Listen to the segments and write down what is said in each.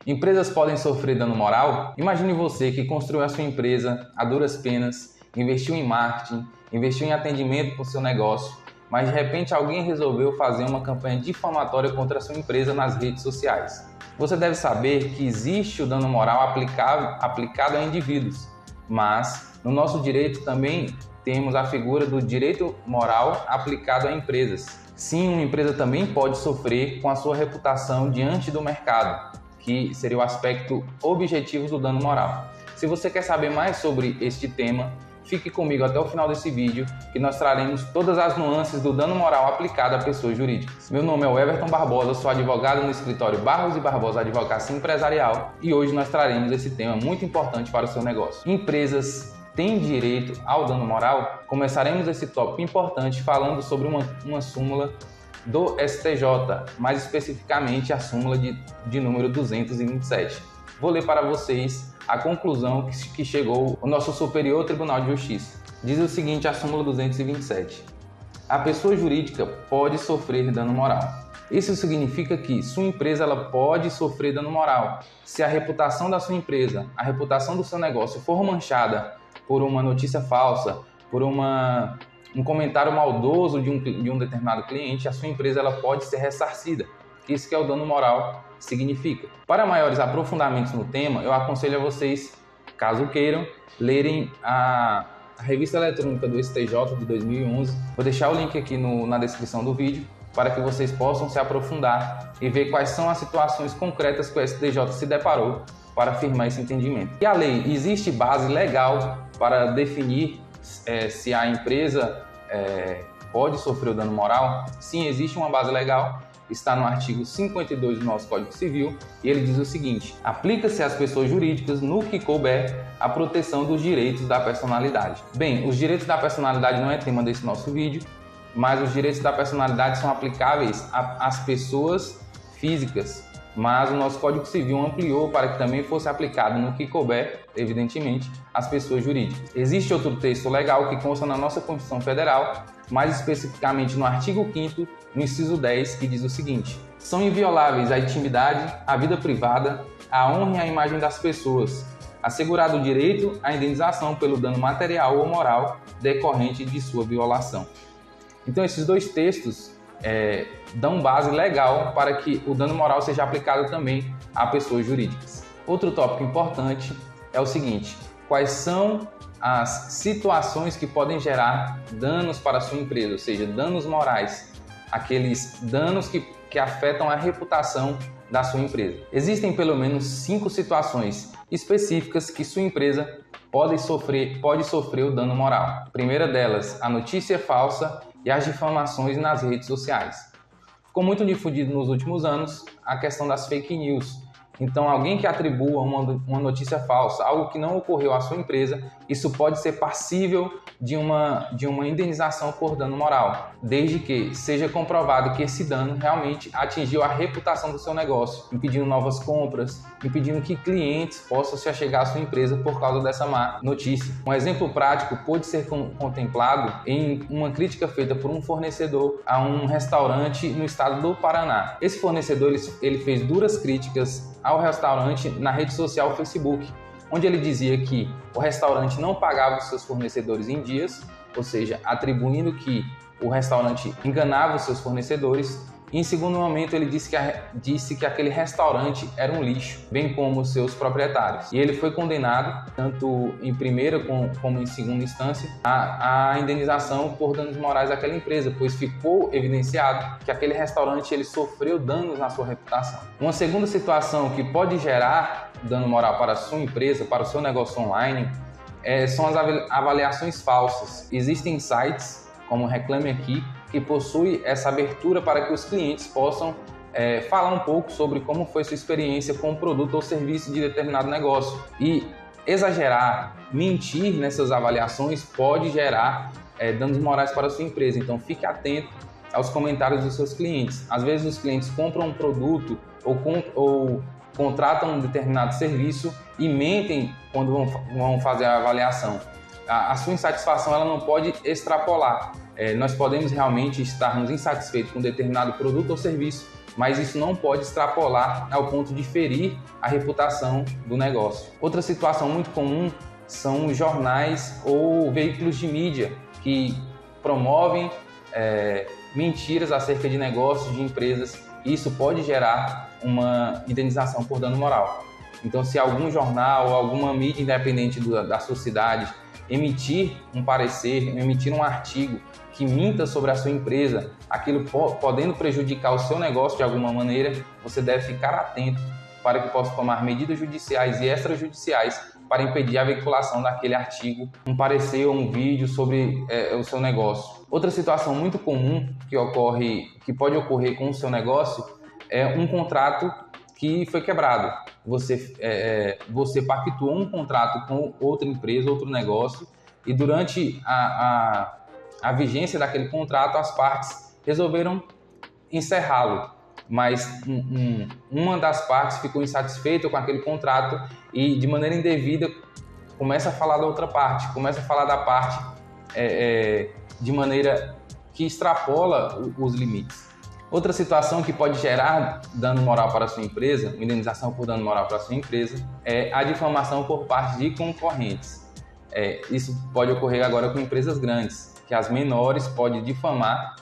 Empresas podem sofrer dano moral? Imagine você que construiu a sua empresa a duras penas, investiu em marketing, investiu em atendimento para o seu negócio, mas de repente alguém resolveu fazer uma campanha difamatória contra a sua empresa nas redes sociais. Você deve saber que existe o dano moral aplicado a indivíduos, mas no nosso direito também temos a figura do direito moral aplicado a empresas. Sim, uma empresa também pode sofrer com a sua reputação diante do mercado, que seria o aspecto objetivo do dano moral. Se você quer saber mais sobre este tema, fique comigo até o final desse vídeo, que nós traremos todas as nuances do dano moral aplicado a pessoas jurídicas. Meu nome é Everton Barbosa, sou advogado no escritório Barros e Barbosa Advocacia Empresarial e hoje nós traremos esse tema muito importante para o seu negócio. Empresas têm direito ao dano moral? Começaremos esse tópico importante falando sobre uma súmula do STJ, mais especificamente a súmula de número 227. Vou ler para vocês a conclusão que chegou o nosso Superior Tribunal de Justiça. Diz o seguinte, a súmula 227. A pessoa jurídica pode sofrer dano moral. Isso significa que sua empresa ela pode sofrer dano moral se a reputação da sua empresa, a reputação do seu negócio for manchada por uma notícia falsa, por um comentário maldoso de um determinado cliente, a sua empresa ela pode ser ressarcida. Isso que é o dano moral significa. Para maiores aprofundamentos no tema, eu aconselho a vocês, caso queiram, lerem a revista eletrônica do STJ de 2011. Vou deixar o link aqui na descrição do vídeo para que vocês possam se aprofundar e ver quais são as situações concretas que o STJ se deparou para afirmar esse entendimento. E a lei, existe base legal para definir se a empresa pode sofrer o dano moral? Sim, existe uma base legal, está no artigo 52 do nosso Código Civil e ele diz o seguinte: aplica-se às pessoas jurídicas, no que couber, a proteção dos direitos da personalidade. Bem, os direitos da personalidade não é tema desse nosso vídeo, mas os direitos da personalidade são aplicáveis às pessoas físicas, mas o nosso Código Civil ampliou para que também fosse aplicado no que couber, evidentemente, às pessoas jurídicas. Existe outro texto legal que consta na nossa Constituição Federal, mais especificamente no artigo 5º, no inciso 10, que diz o seguinte: são invioláveis a intimidade, a vida privada, a honra e a imagem das pessoas, assegurado o direito à indenização pelo dano material ou moral decorrente de sua violação. Então, esses dois textos dão base legal para que o dano moral seja aplicado também a pessoas jurídicas. Outro tópico importante é o seguinte: quais são as situações que podem gerar danos para a sua empresa, ou seja, danos morais, aqueles danos que afetam a reputação da sua empresa. Existem pelo menos 5 situações específicas que sua empresa pode sofrer o dano moral. A primeira delas, a notícia falsa e as difamações nas redes sociais. Ficou muito difundido nos últimos anos a questão das fake news. Então, alguém que atribua uma notícia falsa, algo que não ocorreu à sua empresa, isso pode ser passível de uma indenização por dano moral, desde que seja comprovado que esse dano realmente atingiu a reputação do seu negócio, impedindo novas compras, impedindo que clientes possam se achegar à sua empresa por causa dessa má notícia. Um exemplo prático pode ser contemplado em uma crítica feita por um fornecedor a um restaurante no estado do Paraná. Esse fornecedor ele fez duras críticas ao restaurante na rede social Facebook, onde ele dizia que o restaurante não pagava os seus fornecedores em dias, ou seja, atribuindo que o restaurante enganava os seus fornecedores. E, em segundo momento, ele disse que aquele restaurante era um lixo, bem como os seus proprietários. E ele foi condenado, tanto em primeira como em segunda instância, a indenização por danos morais daquela empresa, pois ficou evidenciado que aquele restaurante ele sofreu danos na sua reputação. Uma segunda situação que pode gerar dano moral para a sua empresa, para o seu negócio online, são as avaliações falsas. Existem sites, como o Reclame Aqui, que possui essa abertura para que os clientes possam falar um pouco sobre como foi sua experiência com o produto ou serviço de determinado negócio. E exagerar, mentir nessas avaliações pode gerar danos morais para a sua empresa. Então fique atento aos comentários dos seus clientes. Às vezes os clientes compram um produto ou contratam um determinado serviço e mentem quando vão fazer a avaliação. A sua insatisfação ela não pode extrapolar. Nós podemos realmente estarmos insatisfeitos com determinado produto ou serviço, mas isso não pode extrapolar ao ponto de ferir a reputação do negócio. Outra situação muito comum são os jornais ou veículos de mídia que promovem mentiras acerca de negócios, de empresas, e isso pode gerar uma indenização por dano moral. Então, se algum jornal ou alguma mídia independente da sociedade emitir um parecer, emitir um artigo que minta sobre a sua empresa, aquilo podendo prejudicar o seu negócio de alguma maneira, você deve ficar atento para que possa tomar medidas judiciais e extrajudiciais para impedir a veiculação daquele artigo, um parecer ou um vídeo sobre o seu negócio. Outra situação muito comum que pode ocorrer com o seu negócio é um contrato que foi quebrado. Você pactuou um contrato com outra empresa, outro negócio, e durante a vigência daquele contrato, as partes resolveram encerrá-lo, mas uma das partes ficou insatisfeita com aquele contrato e, de maneira indevida, começa a falar da outra parte, começa a falar da parte de maneira que extrapola os limites. Outra situação que pode gerar dano moral para a sua empresa, indenização por dano moral para a sua empresa, é a difamação por parte de concorrentes. Isso pode ocorrer agora com empresas grandes, que as menores podem difamar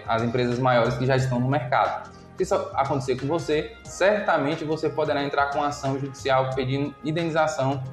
as empresas maiores que já estão no mercado. Se isso acontecer com você, certamente você poderá entrar com ação judicial pedindo indenização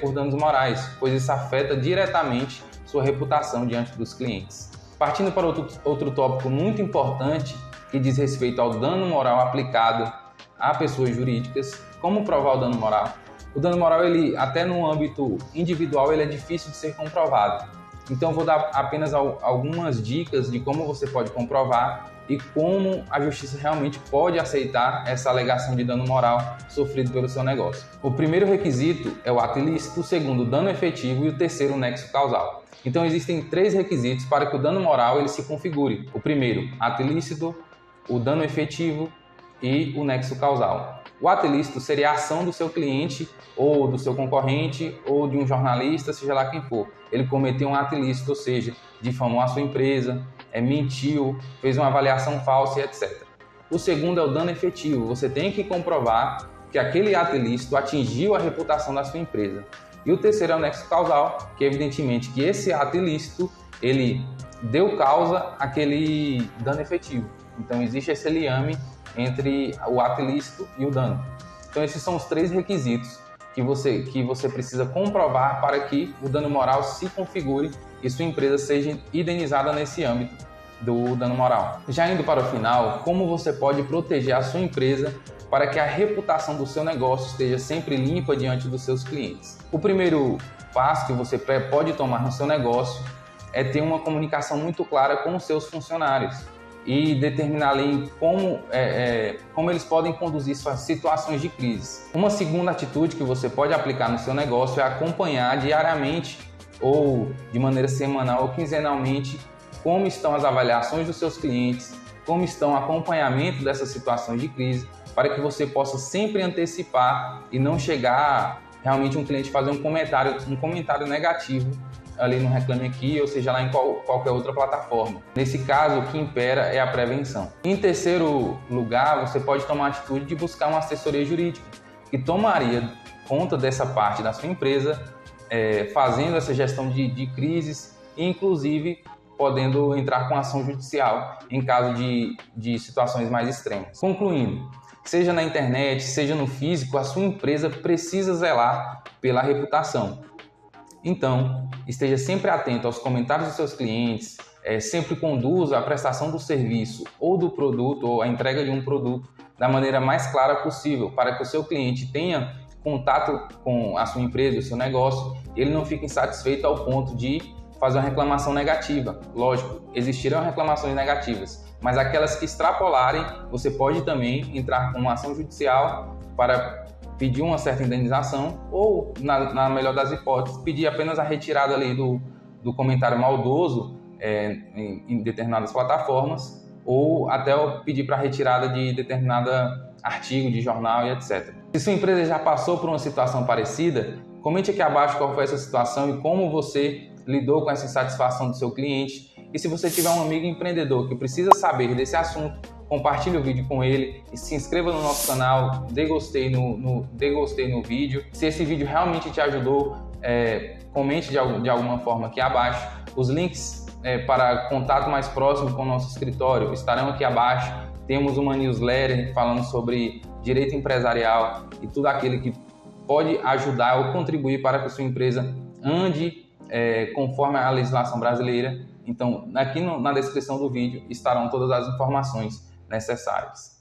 por danos morais, pois isso afeta diretamente sua reputação diante dos clientes. Partindo para outro tópico muito importante que diz respeito ao dano moral aplicado a pessoas jurídicas, como provar o dano moral? O dano moral, até no âmbito individual, ele é difícil de ser comprovado. Então, vou dar apenas algumas dicas de como você pode comprovar e como a justiça realmente pode aceitar essa alegação de dano moral sofrido pelo seu negócio. O primeiro requisito é o ato ilícito, o segundo, o dano efetivo, e o terceiro, o nexo causal. Então, existem 3 requisitos para que o dano moral ele se configure. O primeiro, ato ilícito, o dano efetivo e o nexo causal. O ato ilícito seria a ação do seu cliente ou do seu concorrente ou de um jornalista, seja lá quem for. Ele cometeu um ato ilícito, ou seja, difamou a sua empresa, mentiu, fez uma avaliação falsa e etc. O segundo é o dano efetivo. Você tem que comprovar que aquele ato ilícito atingiu a reputação da sua empresa. E o terceiro é o nexo causal, que é evidentemente que esse ato ilícito, ele deu causa àquele dano efetivo. Então existe esse liame entre o ato ilícito e o dano. Então esses são os 3 requisitos que você precisa comprovar para que o dano moral se configure e sua empresa seja indenizada nesse âmbito do dano moral. Já indo para o final, como você pode proteger a sua empresa para que a reputação do seu negócio esteja sempre limpa diante dos seus clientes? O primeiro passo que você pode tomar no seu negócio é ter uma comunicação muito clara com os seus funcionários e determinar ali como eles podem conduzir suas situações de crise. Uma segunda atitude que você pode aplicar no seu negócio é acompanhar diariamente ou de maneira semanal ou quinzenalmente como estão as avaliações dos seus clientes, como estão o acompanhamento dessas situações de crise, para que você possa sempre antecipar e não chegar realmente um cliente fazer um comentário negativo ali no Reclame Aqui, ou seja lá em qualquer outra plataforma. Nesse caso, o que impera é a prevenção. Em terceiro lugar, você pode tomar a atitude de buscar uma assessoria jurídica, que tomaria conta dessa parte da sua empresa, fazendo essa gestão de crises e, inclusive, podendo entrar com ação judicial em caso de situações mais extremas. Concluindo, seja na internet, seja no físico, a sua empresa precisa zelar pela reputação. Então, esteja sempre atento aos comentários dos seus clientes, sempre conduza a prestação do serviço ou do produto ou a entrega de um produto da maneira mais clara possível para que o seu cliente tenha contato com a sua empresa, o seu negócio, e ele não fique insatisfeito ao ponto de fazer uma reclamação negativa. Lógico, existirão reclamações negativas, mas aquelas que extrapolarem, você pode também entrar com uma ação judicial para pedir uma certa indenização ou, na melhor das hipóteses, pedir apenas a retirada ali do comentário maldoso em determinadas plataformas ou até pedir para a retirada de determinado artigo de jornal e etc. Se sua empresa já passou por uma situação parecida, comente aqui abaixo qual foi essa situação e como você lidou com essa insatisfação do seu cliente E se você tiver um amigo empreendedor que precisa saber desse assunto, compartilhe o vídeo com ele e se inscreva no nosso canal, dê gostei no vídeo. Se esse vídeo realmente te ajudou, comente de alguma forma aqui abaixo. Os links para contato mais próximo com o nosso escritório estarão aqui abaixo. Temos uma newsletter falando sobre direito empresarial e tudo aquilo que pode ajudar ou contribuir para que a sua empresa ande conforme a legislação brasileira. Então, aqui na descrição do vídeo estarão todas as informações necessárias.